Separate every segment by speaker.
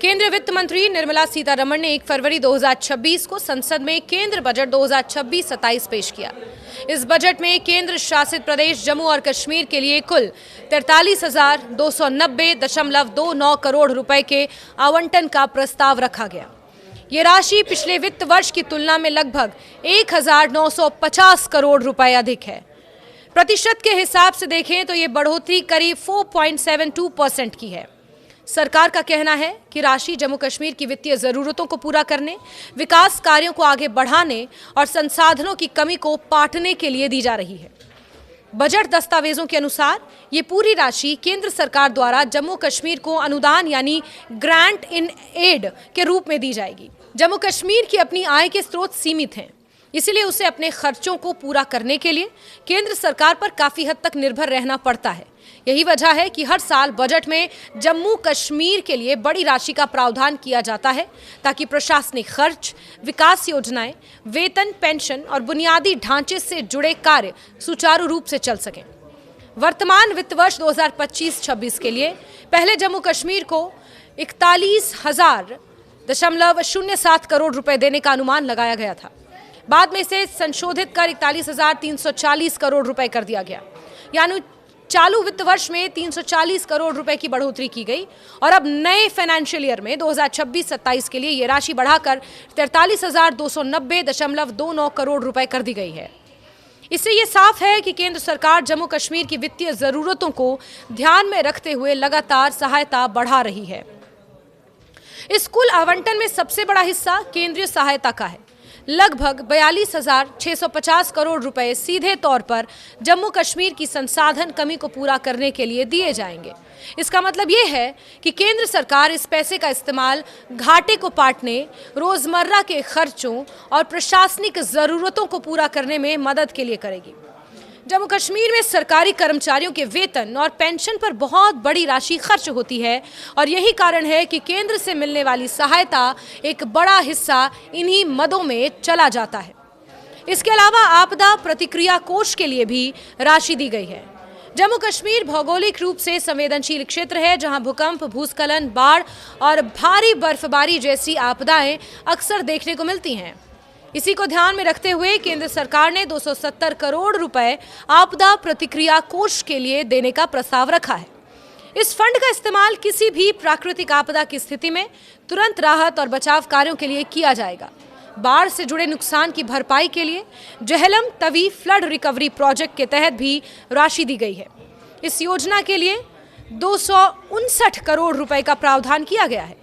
Speaker 1: केंद्रीय वित्त मंत्री निर्मला सीतारमण ने 1 फरवरी 2026 को संसद में केंद्र बजट 2026-27 पेश किया। इस बजट में केंद्र शासित प्रदेश जम्मू और कश्मीर के लिए कुल 43,290.29 करोड़ रुपए के आवंटन का प्रस्ताव रखा गया। ये राशि पिछले वित्त वर्ष की तुलना में लगभग 1,950 करोड़ रुपए अधिक है। प्रतिशत के हिसाब से देखें तो ये बढ़ोतरी करीब 4.72% की है। सरकार का कहना है कि राशि जम्मू कश्मीर की वित्तीय जरूरतों को पूरा करने, विकास कार्यों को आगे बढ़ाने और संसाधनों की कमी को पाटने के लिए दी जा रही है। बजट दस्तावेजों के अनुसार ये पूरी राशि केंद्र सरकार द्वारा जम्मू कश्मीर को अनुदान यानी ग्रांट इन एड के रूप में दी जाएगी। जम्मू कश्मीर की अपनी आय के स्रोत सीमित हैं, इसीलिए उसे अपने खर्चों को पूरा करने के लिए केंद्र सरकार पर काफी हद तक निर्भर रहना पड़ता है। यही वजह है कि हर साल बजट में जम्मू कश्मीर के लिए बड़ी राशि का प्रावधान किया जाता है ताकि प्रशासनिक खर्च, विकास योजनाएं, वेतन, पेंशन और बुनियादी ढांचे से जुड़े कार्य सुचारू रूप से चल सकें। वर्तमान वित्त वर्ष 2025-26 के लिए पहले जम्मू कश्मीर को 41,000.07 करोड़ रुपए देने का अनुमान लगाया गया था। बाद में इसे संशोधित कर 41,340 करोड़ रुपए कर दिया गया, यानी चालू वित्त वर्ष में 340 करोड़ रुपए की बढ़ोतरी की गई और अब नए फाइनेंशियल ईयर में 2026-27 के लिए ये राशि बढ़ाकर 43,290.29 करोड़ रुपए कर दी गई है। इससे ये साफ है कि केंद्र सरकार जम्मू कश्मीर की वित्तीय जरूरतों को ध्यान में रखते हुए लगातार सहायता बढ़ा रही है। इस कुल आवंटन में सबसे बड़ा हिस्सा केंद्रीय सहायता का है। लगभग 42,650 करोड़ रुपए सीधे तौर पर जम्मू कश्मीर की संसाधन कमी को पूरा करने के लिए दिए जाएंगे। इसका मतलब ये है कि केंद्र सरकार इस पैसे का इस्तेमाल घाटे को पाटने, रोजमर्रा के खर्चों और प्रशासनिक जरूरतों को पूरा करने में मदद के लिए करेगी। जम्मू कश्मीर में सरकारी कर्मचारियों के वेतन और पेंशन पर बहुत बड़ी राशि खर्च होती है और यही कारण है कि केंद्र से मिलने वाली सहायता एक बड़ा हिस्सा इन्हीं मदों में चला जाता है। इसके अलावा आपदा प्रतिक्रिया कोष के लिए भी राशि दी गई है। जम्मू कश्मीर भौगोलिक रूप से संवेदनशील क्षेत्र है, जहां भूकंप, भूस्खलन, बाढ़ और भारी बर्फबारी जैसी आपदाएं अक्सर देखने को मिलती हैं। इसी को ध्यान में रखते हुए केंद्र सरकार ने 270 करोड़ रुपए आपदा प्रतिक्रिया कोष के लिए देने का प्रस्ताव रखा है। इस फंड का इस्तेमाल किसी भी प्राकृतिक आपदा की स्थिति में तुरंत राहत और बचाव कार्यों के लिए किया जाएगा। बाढ़ से जुड़े नुकसान की भरपाई के लिए Jhelum Tawi flood recovery project के तहत भी राशि दी गई है। इस योजना के लिए 259 करोड़ रुपए का प्रावधान किया गया है।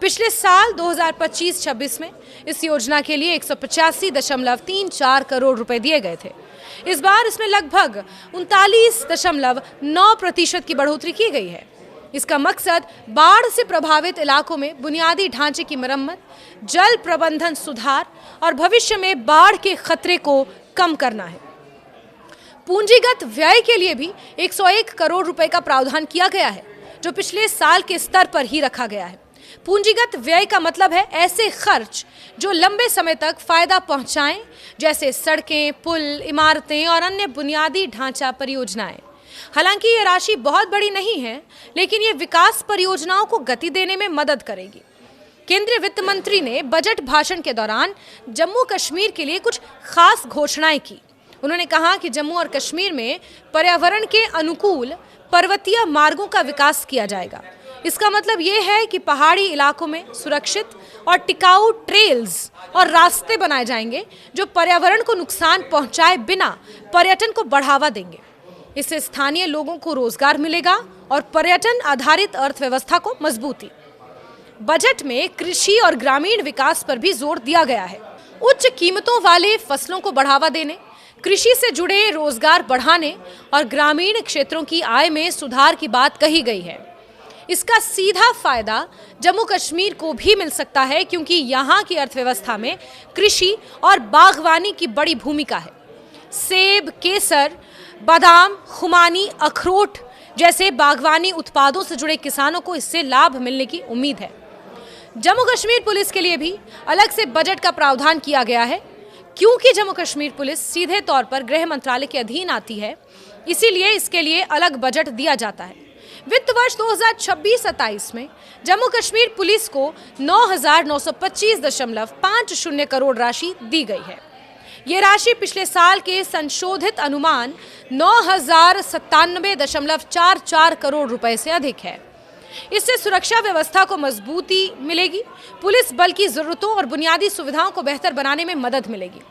Speaker 1: पिछले साल 2025-26 में इस योजना के लिए 185.34 करोड़ रुपए दिए गए थे। इस बार इसमें लगभग 39.9% की बढ़ोतरी की गई है। इसका मकसद बाढ़ से प्रभावित इलाकों में बुनियादी ढांचे की मरम्मत, जल प्रबंधन सुधार और भविष्य में बाढ़ के खतरे को कम करना है। पूंजीगत व्यय के लिए भी 101 करोड़ रुपए का प्रावधान किया गया है, जो पिछले साल के स्तर पर ही रखा गया है। पूंजीगत व्यय का मतलब है ऐसे खर्च जो लंबे समय तक फायदा पहुंचाएं, जैसे सड़कें, पुल, इमारतें और अन्य बुनियादी ढांचा परियोजनाएं। हालांकि ये राशि बहुत बड़ी नहीं है, लेकिन ये विकास परियोजनाओं को गति देने में मदद करेगी। केंद्रीय वित्त मंत्री ने बजट भाषण के दौरान जम्मू कश्मीर के लिए कुछ खास घोषणाएं की। उन्होंने कहा कि जम्मू और कश्मीर में पर्यावरण के अनुकूल पर्वतीय मार्गों का विकास किया जाएगा। इसका मतलब ये है कि पहाड़ी इलाकों में सुरक्षित और टिकाऊ ट्रेल्स और रास्ते बनाए जाएंगे जो पर्यावरण को नुकसान पहुंचाए बिना पर्यटन को बढ़ावा देंगे। इससे स्थानीय लोगों को रोजगार मिलेगा और पर्यटन आधारित अर्थव्यवस्था को मजबूती। बजट में कृषि और ग्रामीण विकास पर भी जोर दिया गया है। उच्च कीमतों वाले फसलों को बढ़ावा देने, कृषि से जुड़े रोजगार बढ़ाने और ग्रामीण क्षेत्रों की आय में सुधार की बात कही गई है। इसका सीधा फायदा जम्मू कश्मीर को भी मिल सकता है, क्योंकि यहाँ की अर्थव्यवस्था में कृषि और बागवानी की बड़ी भूमिका है। सेब, केसर, बादाम, खुमानी, अखरोट जैसे बागवानी उत्पादों से जुड़े किसानों को इससे लाभ मिलने की उम्मीद है। जम्मू कश्मीर पुलिस के लिए भी अलग से बजट का प्रावधान किया गया है। क्योंकि जम्मू कश्मीर पुलिस सीधे तौर पर गृह मंत्रालय के अधीन आती है, इसीलिए इसके लिए अलग बजट दिया जाता है। वित्त वर्ष 2026-27 में जम्मू कश्मीर पुलिस को 9,925.50 करोड़ राशि दी गई है। ये राशि पिछले साल के संशोधित अनुमान 9,097.44 करोड़ रुपए से अधिक है। इससे सुरक्षा व्यवस्था को मजबूती मिलेगी, पुलिस बल की जरूरतों और बुनियादी सुविधाओं को बेहतर बनाने में मदद मिलेगी।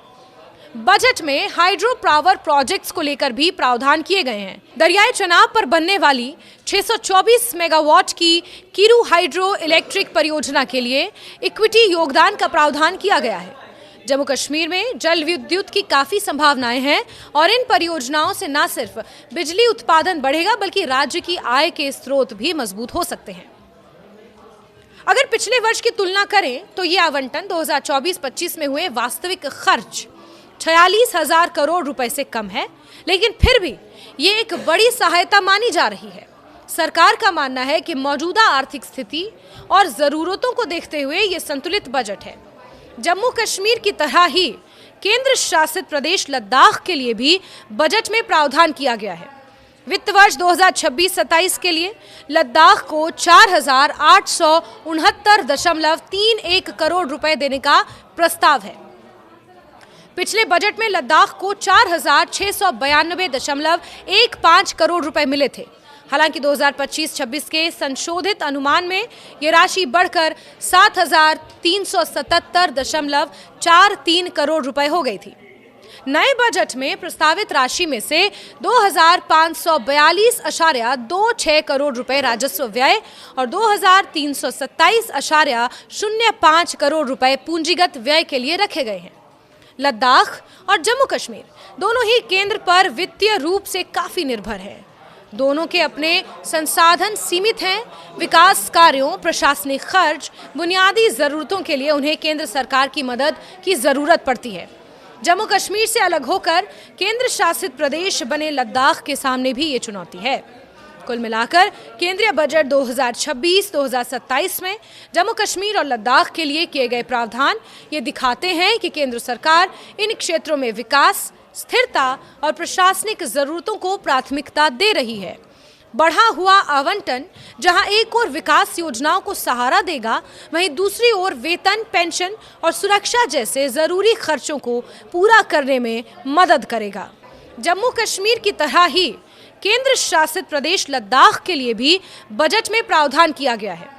Speaker 1: बजट में हाइड्रो पावर प्रोजेक्ट्स को लेकर भी प्रावधान किए गए हैं। दरियाई चनाब पर बनने वाली 624 मेगावाट की किरू हाइड्रो इलेक्ट्रिक परियोजना के लिए इक्विटी योगदान का प्रावधान किया गया है। जम्मू कश्मीर में जल विद्युत की काफी संभावनाएं हैं और इन परियोजनाओं से न सिर्फ बिजली उत्पादन बढ़ेगा बल्कि राज्य की आय के स्रोत भी मजबूत हो सकते हैं। अगर पिछले वर्ष की तुलना करें तो ये आवंटन 2024-25 में हुए वास्तविक खर्च 46,000 करोड़ रुपए से कम है, लेकिन फिर भी ये एक बड़ी सहायता मानी जा रही है। सरकार का मानना है कि मौजूदा आर्थिक स्थिति और जरूरतों को देखते हुए ये संतुलित बजट है। जम्मू कश्मीर की तरह ही केंद्र शासित प्रदेश लद्दाख के लिए भी बजट में प्रावधान किया गया है। वित्त वर्ष 2026-27 के लिए लद्दाख को 4,869.31 करोड़ रुपए देने का प्रस्ताव है। पिछले बजट में लद्दाख को 4,692.15 करोड़ रुपए मिले थे। हालांकि 2025-26 के संशोधित अनुमान में ये राशि बढ़कर 7,377.43 करोड़ रुपए हो गई थी। नए बजट में प्रस्तावित राशि में से 2,542.26 करोड़ रुपए राजस्व व्यय और 2,327.05 करोड़ रुपए पूंजीगत व्यय के लिए रखे गए हैं। लद्दाख और जम्मू कश्मीर दोनों ही केंद्र पर वित्तीय रूप से काफी निर्भर हैं। दोनों के अपने संसाधन सीमित हैं। विकास कार्यों, प्रशासनिक खर्च, बुनियादी जरूरतों के लिए उन्हें केंद्र सरकार की मदद की जरूरत पड़ती है। जम्मू कश्मीर से अलग होकर केंद्र शासित प्रदेश बने लद्दाख के सामने भी ये चुनौती है। कुल मिलाकर केंद्रीय बजट 2026-2027 में जम्मू कश्मीर और लद्दाख के लिए किए गए प्रावधान ये दिखाते हैं कि केंद्र सरकार इन क्षेत्रों में विकास, स्थिरता और प्रशासनिक जरूरतों को प्राथमिकता दे रही है। बढ़ा हुआ आवंटन जहां एक ओर विकास योजनाओं को सहारा देगा, वहीं दूसरी ओर वेतन, पेंशन और सुरक्षा जैसे जरूरी खर्चों को पूरा करने में मदद करेगा। जम्मू कश्मीर की तरह ही केंद्र शासित प्रदेश लद्दाख के लिए भी बजट में प्रावधान किया गया है।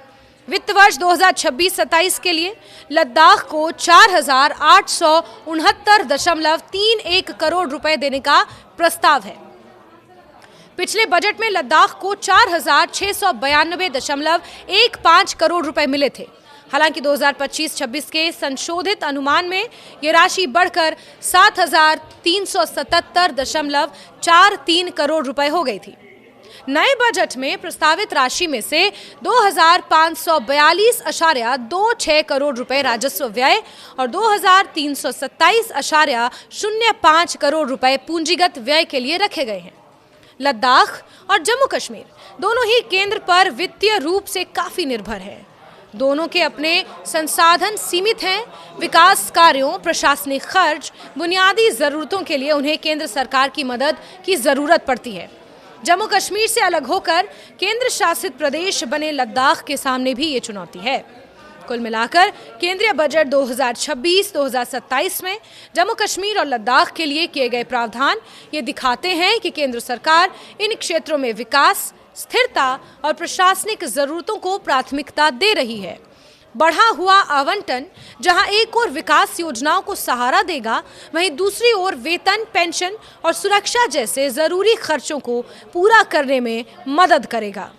Speaker 1: वित्त वर्ष 2026-27 के लिए लद्दाख को 4,869.31 करोड़ रुपए देने का प्रस्ताव है। पिछले बजट में लद्दाख को 4,692.15 करोड़ रुपए मिले थे। हालांकि 2025-26 के संशोधित अनुमान में ये राशि बढ़कर 7,377.43 करोड़ रुपए हो गई थी। नए बजट में प्रस्तावित राशि में से 2,542.26 करोड़ रुपए राजस्व व्यय और 2,327.05 करोड़ रुपए पूंजीगत व्यय के लिए रखे गए हैं। लद्दाख और जम्मू कश्मीर दोनों ही केंद्र पर वित्तीय रूप से काफी निर्भर हैं। दोनों के अपने संसाधन सीमित हैं। विकास कार्यों, प्रशासनिक खर्च, बुनियादी जरूरतों के लिए उन्हें केंद्र सरकार की मदद की जरूरत पड़ती है। जम्मू कश्मीर से अलग होकर केंद्र शासित प्रदेश बने लद्दाख के सामने भी ये चुनौती है। कुल मिलाकर केंद्रीय बजट 2026-2027 में जम्मू कश्मीर और लद्दाख के लिए किए गए प्रावधान ये दिखाते हैं कि केंद्र सरकार इन क्षेत्रों में विकास, स्थिरता और प्रशासनिक जरूरतों को प्राथमिकता दे रही है। बढ़ा हुआ आवंटन जहां एक ओर विकास योजनाओं को सहारा देगा, वहीं दूसरी ओर वेतन, पेंशन और सुरक्षा जैसे जरूरी खर्चों को पूरा करने में मदद करेगा।